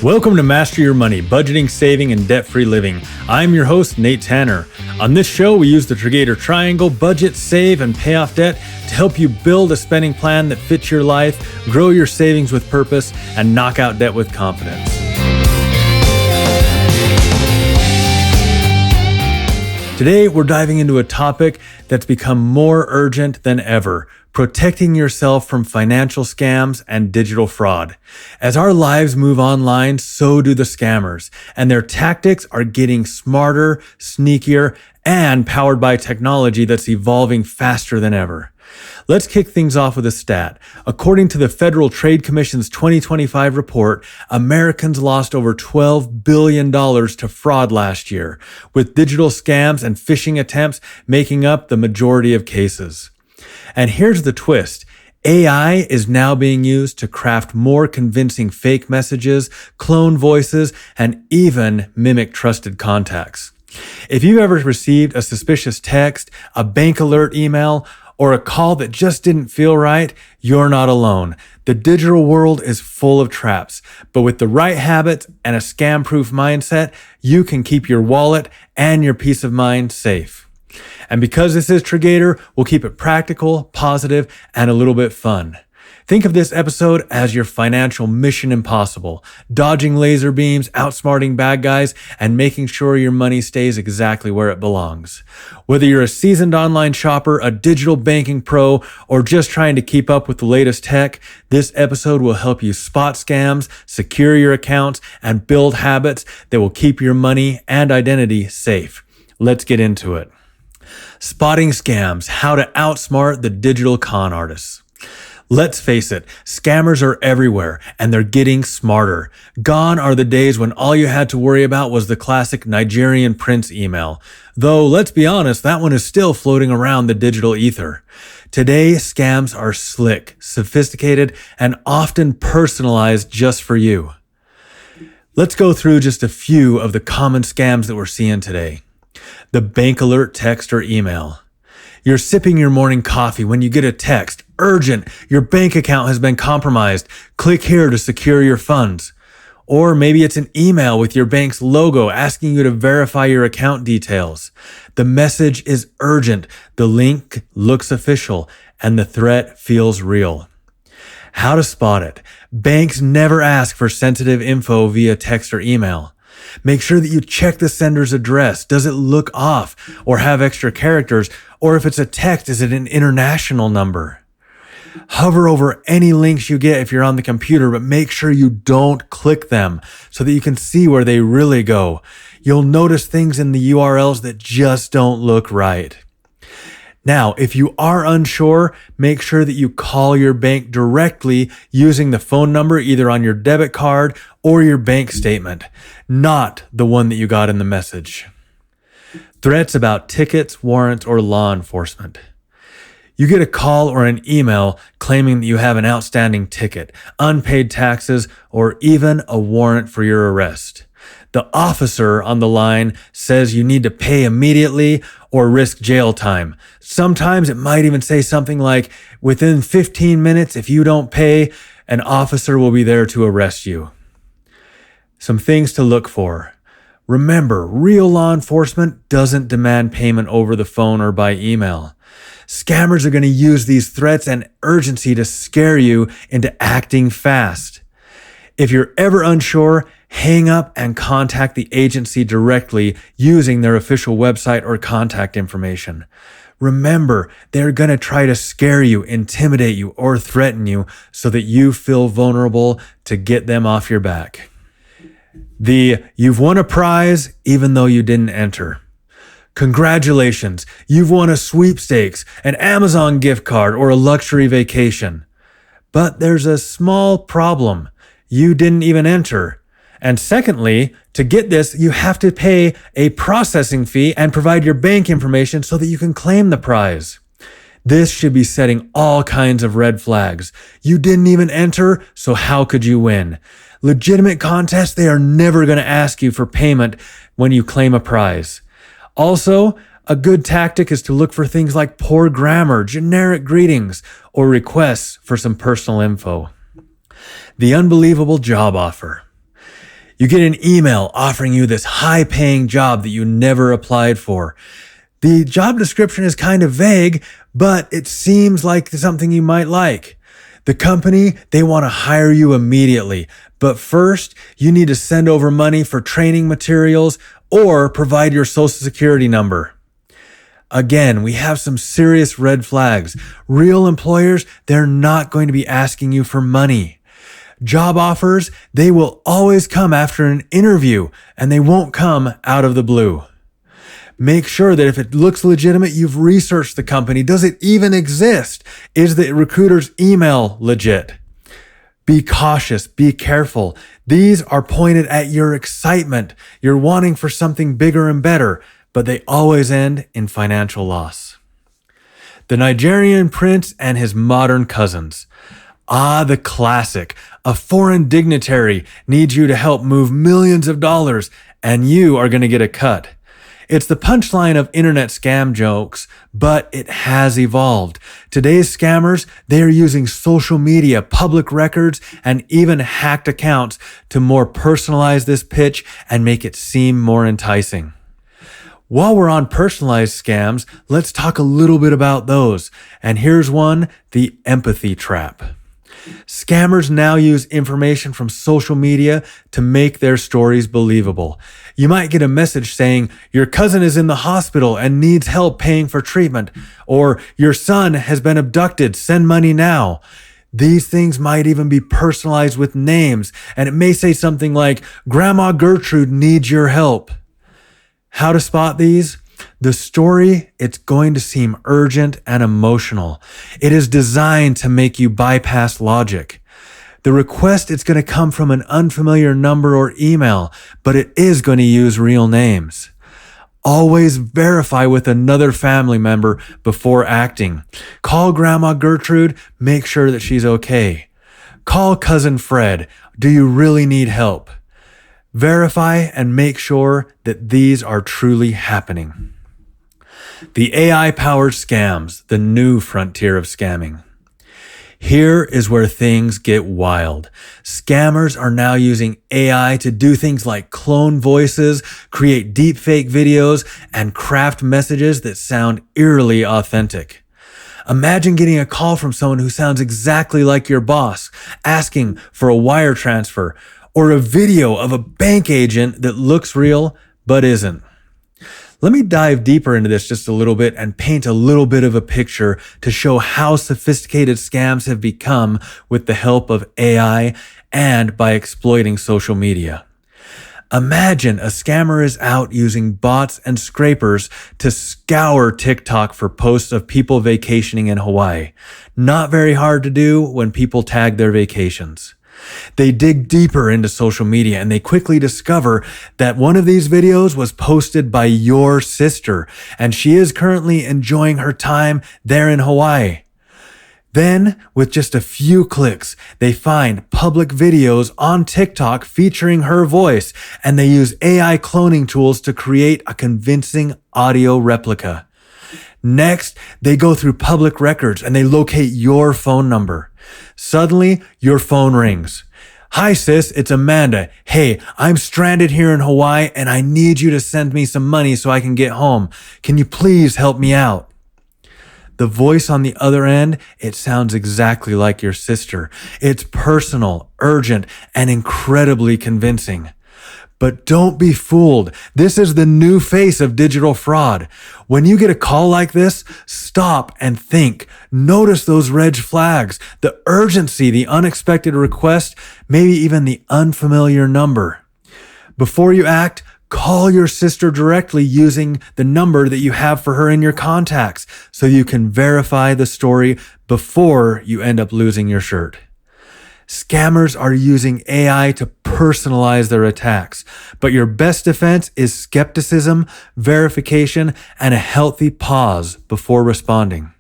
Welcome to Master Your Money, Budgeting, Saving, and Debt-Free Living. I'm your host, Nate Tanner. On this show, we use the Triggator triangle, budget, save, and pay off debt to help you build a spending plan that fits your life, grow your savings with purpose, and knock out debt with confidence. Today, we're diving into a topic that's become more urgent than ever: protecting yourself from financial scams and digital fraud. As our lives move online, so do the scammers, and their tactics are getting smarter, sneakier, and powered by technology that's evolving faster than ever. Let's kick things off with a stat. According to the Federal Trade Commission's 2025 report, Americans lost over $12 billion to fraud last year, with digital scams and phishing attempts making up the majority of cases. And here's the twist. AI is now being used to craft more convincing fake messages, clone voices, and even mimic trusted contacts. If you've ever received a suspicious text, a bank alert email, or a call that just didn't feel right, you're not alone. The digital world is full of traps, but with the right habits and a scam-proof mindset, you can keep your wallet and your peace of mind safe. And because this is Triggator, we'll keep it practical, positive, and a little bit fun. Think of this episode as your financial mission impossible, dodging laser beams, outsmarting bad guys, and making sure your money stays exactly where it belongs. Whether you're a seasoned online shopper, a digital banking pro, or just trying to keep up with the latest tech, this episode will help you spot scams, secure your accounts, and build habits that will keep your money and identity safe. Let's get into it. Spotting scams, how to outsmart the digital con artists. Let's face it, scammers are everywhere, and they're getting smarter. Gone are the days when all you had to worry about was the classic Nigerian prince email. Though, let's be honest, that one is still floating around the digital ether. Today, scams are slick, sophisticated, and often personalized just for you. Let's go through just a few of the common scams that we're seeing today. The bank alert text or email. You're sipping your morning coffee when you get a text, urgent, your bank account has been compromised. Click here to secure your funds. Or maybe it's an email with your bank's logo asking you to verify your account details. The message is urgent, the link looks official, and the threat feels real. How to spot it. Banks never ask for sensitive info via text or email. Make sure that you check the sender's address. Does it look off or have extra characters? Or if it's a text, is it an international number? Hover over any links you get if you're on the computer, but make sure you don't click them so that you can see where they really go. You'll notice things in the URLs that just don't look right. Now, if you are unsure, make sure that you call your bank directly using the phone number either on your debit card or your bank statement, not the one that you got in the message. Threats about tickets, warrants, or law enforcement. You get a call or an email claiming that you have an outstanding ticket, unpaid taxes, or even a warrant for your arrest. The officer on the line says you need to pay immediately or risk jail time. Sometimes it might even say something like, within 15 minutes, if you don't pay, an officer will be there to arrest you. Some things to look for. Remember, real law enforcement doesn't demand payment over the phone or by email. Scammers are going to use these threats and urgency to scare you into acting fast. If you're ever unsure, hang up and contact the agency directly using their official website or contact information. Remember, they're going to try to scare you, intimidate you, or threaten you so that you feel vulnerable to get them off your back. You've won a prize even though you didn't enter. Congratulations, you've won a sweepstakes, an Amazon gift card, or a luxury vacation. But there's a small problem. You didn't even enter. And secondly, to get this, you have to pay a processing fee and provide your bank information so that you can claim the prize. This should be setting all kinds of red flags. You didn't even enter, so how could you win? Legitimate contests, they are never going to ask you for payment when you claim a prize. Also, a good tactic is to look for things like poor grammar, generic greetings, or requests for some personal info. The unbelievable job offer. You get an email offering you this high-paying job that you never applied for. The job description is kind of vague, but it seems like something you might like. The company, they want to hire you immediately, but first, you need to send over money for training materials or provide your social security number. Again, we have some serious red flags. Real employers, they're not going to be asking you for money. Job offers, they will always come after an interview, and they won't come out of the blue. Make sure that if it looks legitimate, you've researched the company. Does it even exist? Is the recruiter's email legit? Be cautious, be careful. These are pointed at your excitement. You're wanting for something bigger and better, but they always end in financial loss. The Nigerian prince and his modern cousins. Ah, the classic. A foreign dignitary needs you to help move millions of dollars, and you are going to get a cut. It's the punchline of internet scam jokes, but it has evolved. Today's scammers, they are using social media, public records, and even hacked accounts to more personalize this pitch and make it seem more enticing. While we're on personalized scams, let's talk a little bit about those. And here's one, the empathy trap. Scammers now use information from social media to make their stories believable. You might get a message saying, your cousin is in the hospital and needs help paying for treatment, or your son has been abducted, send money now. These things might even be personalized with names, and it may say something like, Grandma Gertrude needs your help. How to spot these? The story, it's going to seem urgent and emotional. It is designed to make you bypass logic. The request, it's going to come from an unfamiliar number or email, but it is going to use real names. Always verify with another family member before acting. Call Grandma Gertrude, make sure that she's okay. Call Cousin Fred, do you really need help? Verify and make sure that these are truly happening. The AI-powered scams, the new frontier of scamming. Here is where things get wild. Scammers are now using AI to do things like clone voices, create deepfake videos, and craft messages that sound eerily authentic. Imagine getting a call from someone who sounds exactly like your boss, asking for a wire transfer, or a video of a bank agent that looks real but isn't. Let me dive deeper into this just a little bit and paint a little bit of a picture to show how sophisticated scams have become with the help of AI and by exploiting social media. Imagine a scammer is out using bots and scrapers to scour TikTok for posts of people vacationing in Hawaii. Not very hard to do when people tag their vacations. They dig deeper into social media and they quickly discover that one of these videos was posted by your sister, and she is currently enjoying her time there in Hawaii. Then, with just a few clicks, they find public videos on TikTok featuring her voice, and they use AI cloning tools to create a convincing audio replica. Next, they go through public records and they locate your phone number. Suddenly, your phone rings. Hi sis, it's Amanda. Hey, I'm stranded here in Hawaii and I need you to send me some money so I can get home. Can you please help me out? The voice on the other end, it sounds exactly like your sister. It's personal, urgent, and incredibly convincing. But don't be fooled. This is the new face of digital fraud. When you get a call like this, stop and think. Notice those red flags, the urgency, the unexpected request, maybe even the unfamiliar number. Before you act, call your sister directly using the number that you have for her in your contacts so you can verify the story before you end up losing your shirt. Scammers are using AI to personalize their attacks, but your best defense is skepticism, verification, and a healthy pause before responding.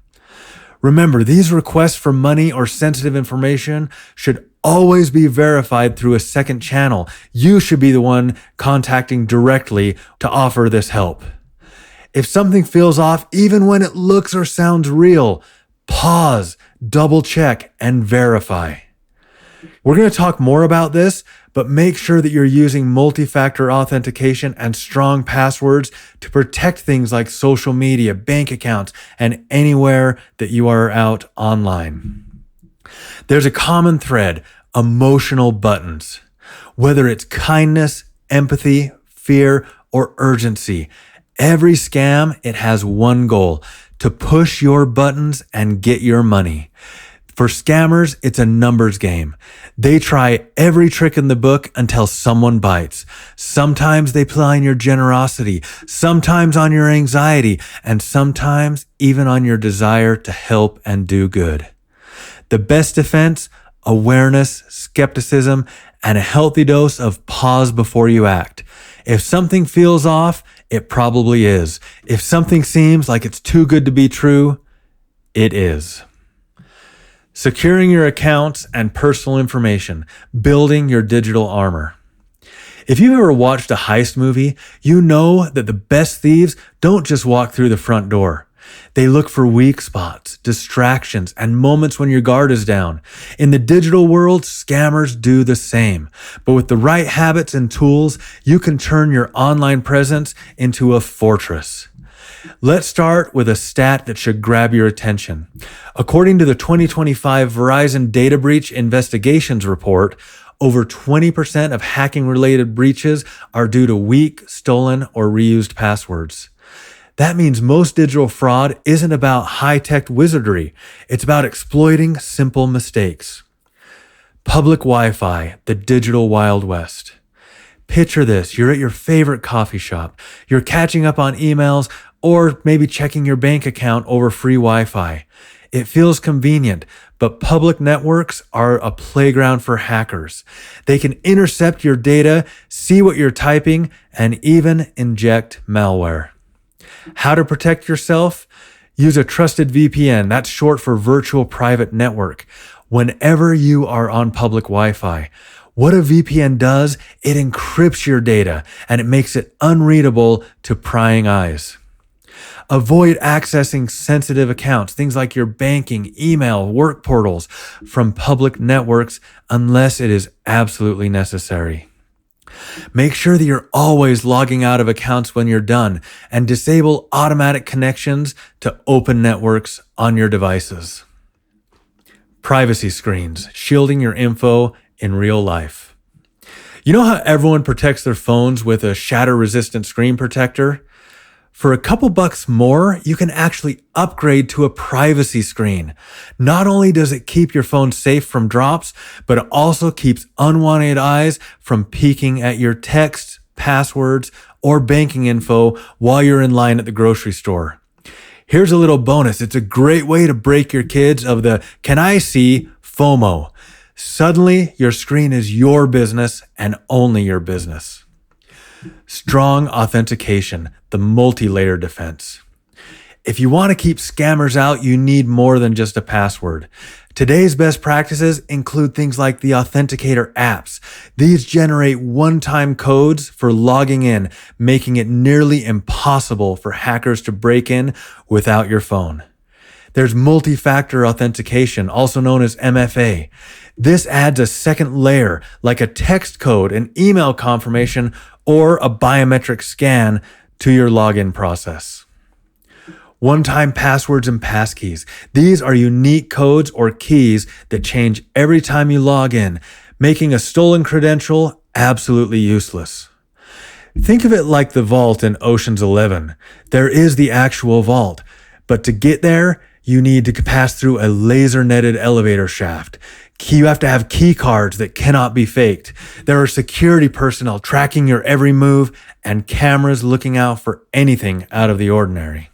Remember, these requests for money or sensitive information should always be verified through a second channel. You should be the one contacting directly to offer this help. If something feels off, even when it looks or sounds real, pause, double check, and verify. We're going to talk more about this, but make sure that you're using multi-factor authentication and strong passwords to protect things like social media, bank accounts, and anywhere that you are out online. There's a common thread: emotional buttons. Whether it's kindness, empathy, fear, or urgency, every scam, it has one goal: to push your buttons and get your money. For scammers, it's a numbers game. They try every trick in the book until someone bites. Sometimes they play on your generosity, sometimes on your anxiety, and sometimes even on your desire to help and do good. The best defense: awareness, skepticism, and a healthy dose of pause before you act. If something feels off, it probably is. If something seems like it's too good to be true, it is. Securing your accounts and personal information, building your digital armor. If you've ever watched a heist movie, you know that the best thieves don't just walk through the front door. They look for weak spots, distractions, and moments when your guard is down. In the digital world, scammers do the same. But with the right habits and tools, you can turn your online presence into a fortress. Let's start with a stat that should grab your attention. According to the 2025 Verizon Data Breach Investigations Report, over 20% of hacking-related breaches are due to weak, stolen, or reused passwords. That means most digital fraud isn't about high-tech wizardry. It's about exploiting simple mistakes. Public Wi-Fi, the digital Wild West. Picture this: you're at your favorite coffee shop. You're catching up on emails or maybe checking your bank account over free Wi-Fi. It feels convenient, but public networks are a playground for hackers. They can intercept your data, see what you're typing, and even inject malware. How to protect yourself? Use a trusted VPN. That's short for virtual private network. Whenever you are on public Wi-Fi, what a VPN does, it encrypts your data and it makes it unreadable to prying eyes. Avoid accessing sensitive accounts, things like your banking, email, work portals, from public networks unless it is absolutely necessary. Make sure that you're always logging out of accounts when you're done, and disable automatic connections to open networks on your devices. Privacy screens, shielding your info in real life. You know how everyone protects their phones with a shatter-resistant screen protector? For a couple bucks more, you can actually upgrade to a privacy screen. Not only does it keep your phone safe from drops, but it also keeps unwanted eyes from peeking at your texts, passwords, or banking info while you're in line at the grocery store. Here's a little bonus. It's a great way to break your kids of the "can I see" FOMO. Suddenly, your screen is your business and only your business. Strong authentication, the multi-layer defense. If you want to keep scammers out, you need more than just a password. Today's best practices include things like the Authenticator apps. These generate one-time codes for logging in, making it nearly impossible for hackers to break in without your phone. There's multi-factor authentication, also known as MFA. This adds a second layer, like a text code, an email confirmation, or a biometric scan to your login process. One-time passwords and passkeys. These are unique codes or keys that change every time you log in, making a stolen credential absolutely useless. Think of it like the vault in Ocean's 11. There is the actual vault, but to get there, you need to pass through a laser-netted elevator shaft. You have to have key cards that cannot be faked. There are security personnel tracking your every move and cameras looking out for anything out of the ordinary.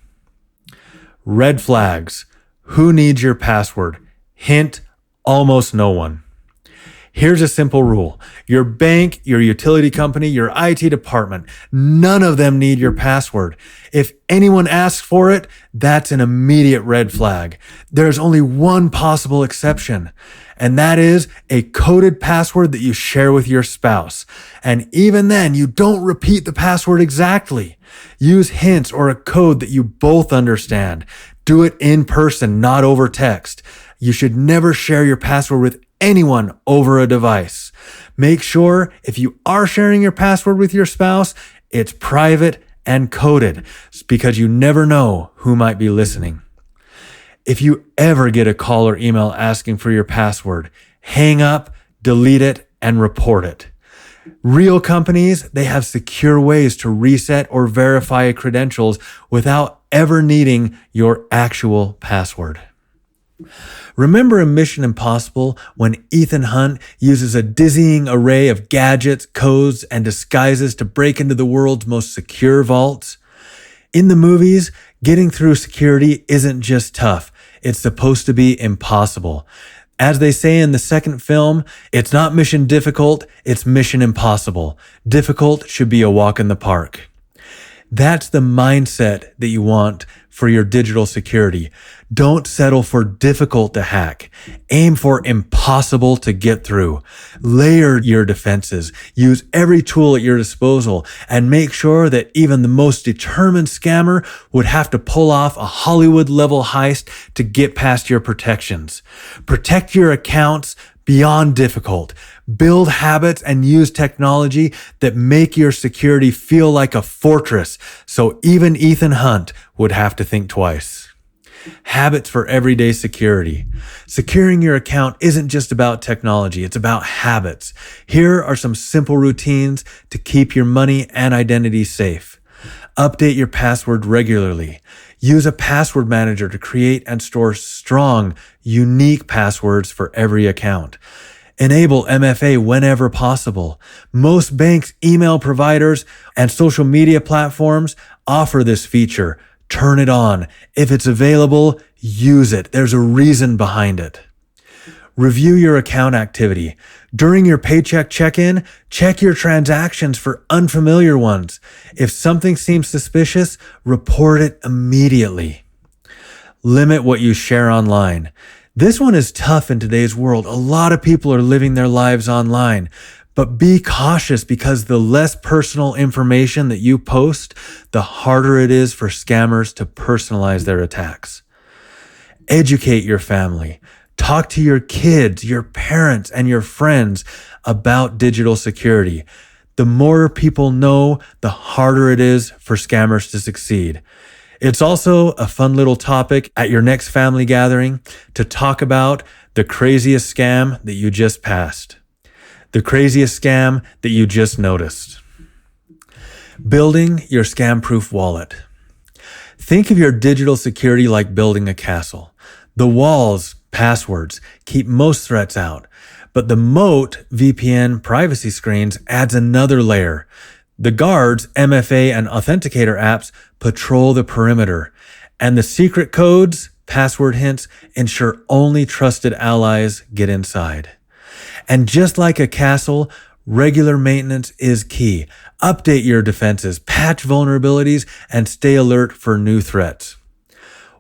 Red flags. Who needs your password? Hint, almost no one. Here's a simple rule. Your bank, your utility company, your IT department, none of them need your password. If anyone asks for it, that's an immediate red flag. There's only one possible exception, and that is a coded password that you share with your spouse. And even then, you don't repeat the password exactly. Use hints or a code that you both understand. Do it in person, not over text. You should never share your password with anyone over a device. Make sure if you are sharing your password with your spouse, it's private and coded because you never know who might be listening. If you ever get a call or email asking for your password, hang up, delete it, and report it. Real companies, they have secure ways to reset or verify credentials without ever needing your actual password. Remember in Mission Impossible when Ethan Hunt uses a dizzying array of gadgets, codes, and disguises to break into the world's most secure vaults? In the movies, getting through security isn't just tough. It's supposed to be impossible. As they say in the second film, it's not mission difficult, it's mission impossible. Difficult should be a walk in the park. That's the mindset that you want for your digital security. Don't settle for difficult to hack. Aim for impossible to get through. Layer your defenses. Use every tool at your disposal and make sure that even the most determined scammer would have to pull off a Hollywood-level heist to get past your protections. Protect your accounts beyond difficult. Build habits and use technology that make your security feel like a fortress, so even Ethan Hunt would have to think twice. Habits for everyday security. Securing your account isn't just about technology, it's about habits. Here are some simple routines to keep your money and identity safe. Update your password regularly. Use a password manager to create and store strong, unique passwords for every account. Enable MFA whenever possible. Most banks, email providers, and social media platforms offer this feature. Turn it on. If it's available, use it. There's a reason behind it. Review your account activity. During your paycheck check-in, check your transactions for unfamiliar ones. If something seems suspicious, report it immediately. Limit what you share online. This one is tough in today's world. A lot of people are living their lives online, but be cautious because the less personal information that you post, the harder it is for scammers to personalize their attacks. Educate your family. Talk to your kids, your parents, and your friends about digital security. The more people know, the harder it is for scammers to succeed. It's also a fun little topic at your next family gathering to talk about the craziest scam that you just passed, the craziest scam that you just noticed. Building your scam-proof wallet. Think of your digital security like building a castle. The walls, passwords, keep most threats out, but the moat, VPN privacy screens, adds another layer. The guards, MFA, and authenticator apps patrol the perimeter, and the secret codes, password hints, ensure only trusted allies get inside. And just like a castle, regular maintenance is key. Update your defenses, patch vulnerabilities, and stay alert for new threats.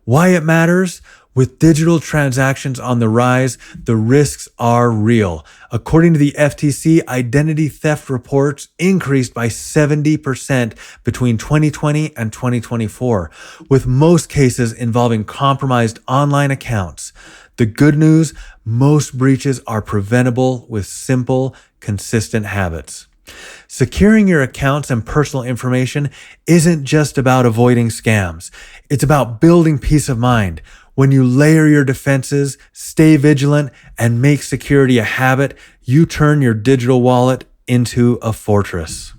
Why it matters? With digital transactions on the rise, the risks are real. According to the FTC, identity theft reports increased by 70% between 2020 and 2024, with most cases involving compromised online accounts. The good news, most breaches are preventable with simple, consistent habits. Securing your accounts and personal information isn't just about avoiding scams. It's about building peace of mind. When you layer your defenses, stay vigilant, and make security a habit, you turn your digital wallet into a fortress.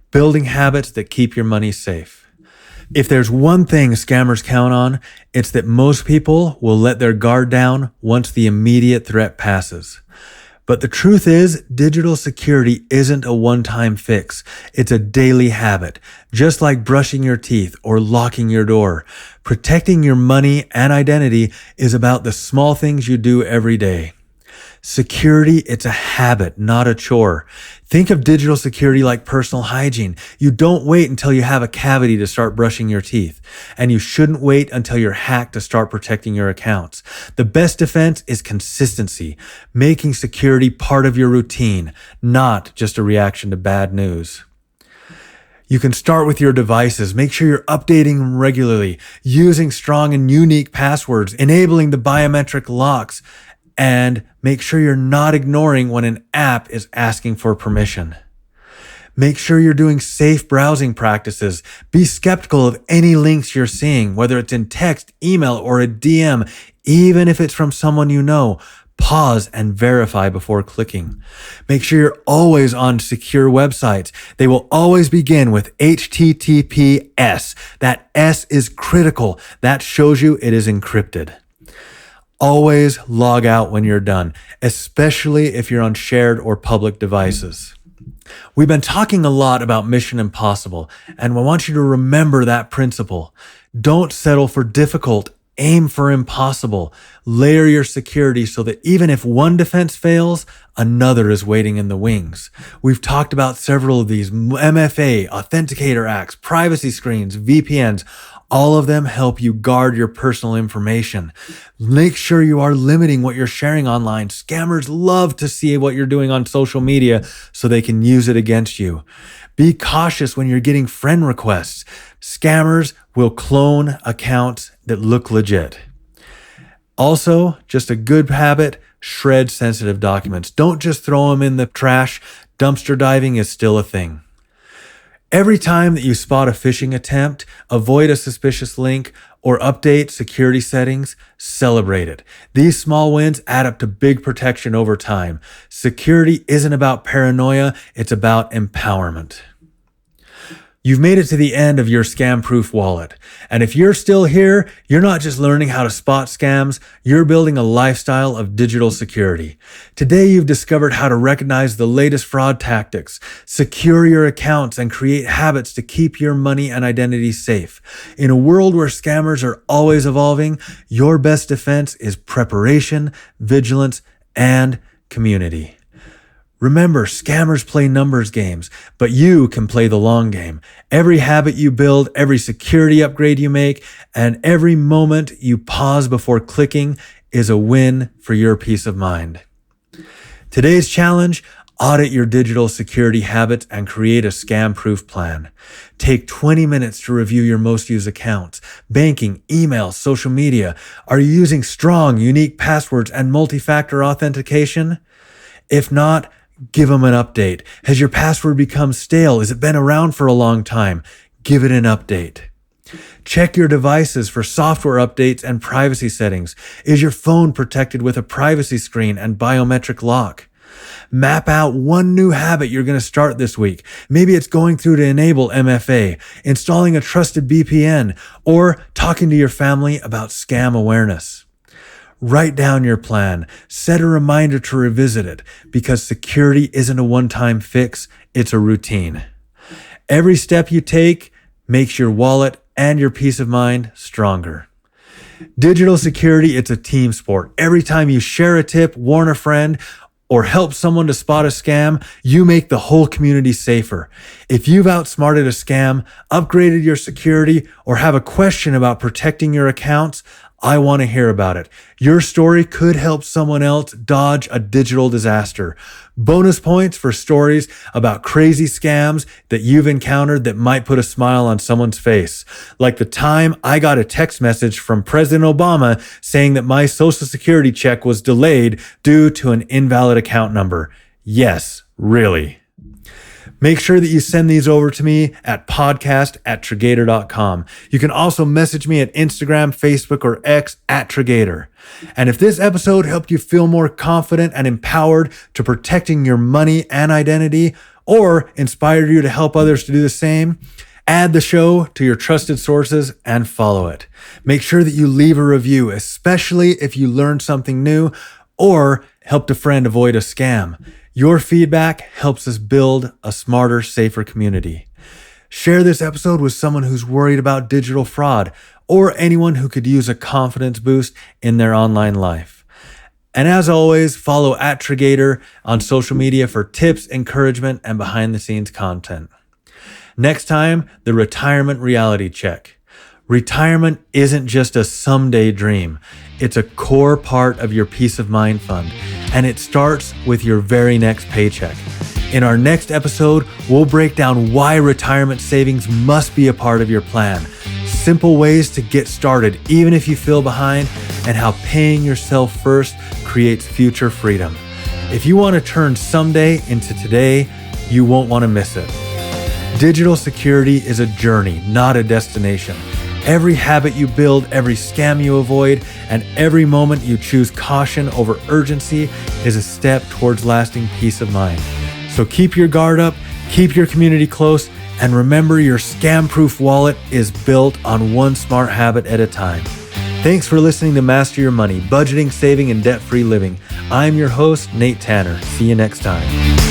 Building habits that keep your money safe. If there's one thing scammers count on, it's that most people will let their guard down once the immediate threat passes. But the truth is, digital security isn't a one-time fix. It's a daily habit, just like brushing your teeth or locking your door. Protecting your money and identity is about the small things you do every day. Security, it's a habit, not a chore. Think of digital security like personal hygiene. You don't wait until you have a cavity to start brushing your teeth. And you shouldn't wait until you're hacked to start protecting your accounts. The best defense is consistency, making security part of your routine, not just a reaction to bad news. You can start with your devices. Make sure you're updating them regularly, using strong and unique passwords, enabling the biometric locks, And make sure you're not ignoring when an app is asking for permission. Make sure you're doing safe browsing practices. Be skeptical of any links you're seeing, whether it's in text, email, or a DM, even if it's from someone you know. Pause and verify before clicking. Make sure you're always on secure websites. They will always begin with HTTPS. That S is critical. That shows you it is encrypted. Always log out when you're done, especially if you're on shared or public devices. We've been talking a lot about Mission Impossible, and I want you to remember that principle. Don't settle for difficult. Aim for impossible. Layer your security so that even if one defense fails, another is waiting in the wings. We've talked about several of these: MFA, authenticator acts, privacy screens, VPNs. All of them help you guard your personal information. Make sure you are limiting what you're sharing online. Scammers love to see what you're doing on social media so they can use it against you. Be cautious when you're getting friend requests. Scammers will clone accounts that look legit. Also, just a good habit, shred sensitive documents. Don't just throw them in the trash. Dumpster diving is still a thing. Every time that you spot a phishing attempt, avoid a suspicious link or update security settings, celebrate it. These small wins add up to big protection over time. Security isn't about paranoia, it's about empowerment. You've made it to the end of your scam-proof wallet. And if you're still here, you're not just learning how to spot scams, you're building a lifestyle of digital security. Today, you've discovered how to recognize the latest fraud tactics, secure your accounts, and create habits to keep your money and identity safe. In a world where scammers are always evolving, your best defense is preparation, vigilance, and community. Remember, scammers play numbers games, but you can play the long game. Every habit you build, every security upgrade you make, and every moment you pause before clicking is a win for your peace of mind. Today's challenge: audit your digital security habits and create a scam-proof plan. Take 20 minutes to review your most used accounts, banking, email, social media. Are you using strong, unique passwords and multi-factor authentication? If not, give them an update. Has your password become stale? Has it been around for a long time? Give it an update. Check your devices for software updates and privacy settings. Is your phone protected with a privacy screen and biometric lock? Map out one new habit you're going to start this week. Maybe it's going through to enable MFA, installing a trusted VPN, or talking to your family about scam awareness. Write down your plan. Set a reminder to revisit it, because security isn't a one-time fix, it's a routine. Every step you take makes your wallet and your peace of mind stronger. Digital security, it's a team sport. Every time you share a tip, warn a friend, or help someone to spot a scam, you make the whole community safer. If you've outsmarted a scam, upgraded your security, or have a question about protecting your accounts, I want to hear about it. Your story could help someone else dodge a digital disaster. Bonus points for stories about crazy scams that you've encountered that might put a smile on someone's face. Like the time I got a text message from President Obama saying that my Social Security check was delayed due to an invalid account number. Yes, really. Make sure that you send these over to me at podcast@Triggator.com. You can also message me at Instagram, Facebook, or X at Triggator. And if this episode helped you feel more confident and empowered to protecting your money and identity, or inspired you to help others to do the same, add the show to your trusted sources and follow it. Make sure that you leave a review, especially if you learned something new or helped a friend avoid a scam. Your feedback helps us build a smarter, safer community. Share this episode with someone who's worried about digital fraud, or anyone who could use a confidence boost in their online life. And as always, follow @Triggator on social media for tips, encouragement, and behind-the-scenes content. Next time, the retirement reality check. Retirement isn't just a someday dream. It's a core part of your peace of mind fund, and it starts with your very next paycheck. In our next episode, we'll break down why retirement savings must be a part of your plan, simple ways to get started even if you feel behind, and how paying yourself first creates future freedom. If you want to turn someday into today, you won't want to miss it. Digital security is a journey, not a destination. Every habit you build, every scam you avoid, and every moment you choose caution over urgency is a step towards lasting peace of mind. So keep your guard up, keep your community close, and remember your scam-proof wallet is built on one smart habit at a time. Thanks for listening to Master Your Money, Budgeting, Saving, and Debt-Free Living. I'm your host, Nate Tanner. See you next time.